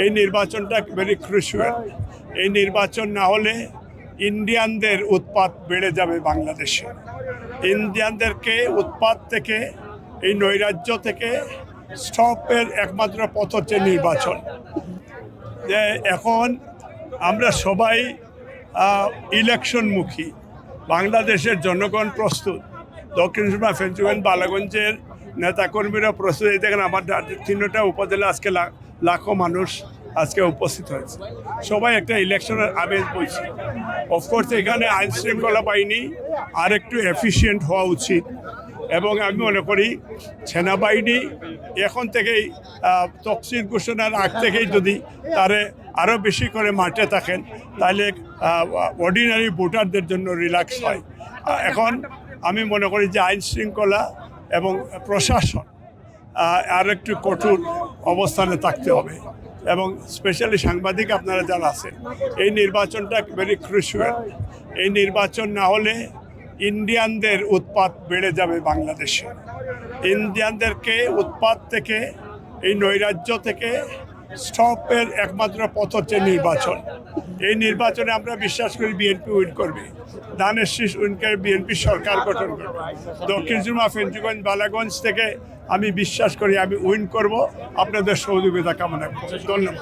এই নির্বাচনটা very crucial. এই নির্বাচন না হলে ইন্ডিয়ানদের উৎপাত বেড়ে যাবে বাংলাদেশে। ইন্ডিয়ানদেরকে উৎপাত থেকে, এই নৈরাজ্য থেকে স্টপের একমাত্র পথ হচ্ছে নির্বাচন। যে এখন আমরা সবাই ইলেকশনমুখী, বাংলাদেশের জনগণ প্রস্তুত। দক্ষিণ সুরমা, ফেঞ্চুগঞ্জ, বালাগঞ্জের নেতাকর্মীরা প্রস্তুত। এই দেখেন আমার 3টা উপজেলা আজকে লাখো মানুষ আজকে উপস্থিত হয়েছে। সবাই একটা ইলেকশনের আবেগ বইছে। অফকোর্স এখানে আইন শৃঙ্খলা বাহিনী আর একটু এফিসিয়েন্ট হওয়া উচিত, এবং আমি মনে করি সেনাবাহিনী এখন থেকেই তফসিল ঘোষণার আগ থেকেই যদি তারে আরও বেশি করে মাঠে থাকেন, তাহলে অর্ডিনারি ভোটারদের জন্য রিল্যাক্স হয়। এখন আমি মনে করি যে আইন শৃঙ্খলা এবং প্রশাসন আর একটু কঠোর অবস্থানে থাকতে হবে, এবং স্পেশালি সাংবাদিক আপনারা যারা আছেন, এই নির্বাচনটা ভেরি ক্রুশিয়াল। এই নির্বাচন না হলে ইন্ডিয়ানদের উৎপাত বেড়ে যাবে বাংলাদেশে। ইন্ডিয়ানদেরকে উৎপাত থেকে, এই নৈরাজ্য থেকে স্টপের একমাত্র পথ হচ্ছে নির্বাচন। এই নির্বাচনে আমরা বিশ্বাস করি বিএনপি উইন করবে, ধানের শীষ উইন করে বিএনপি সরকার গঠন করবে। দক্ষিণ সুরমা, ফেঞ্চুগঞ্জ, বালাগঞ্জ থেকে আমি বিশ্বাস করি আমি উইন করব। আপনাদের সহযোগিতা কামনা করছি। ধন্যবাদ।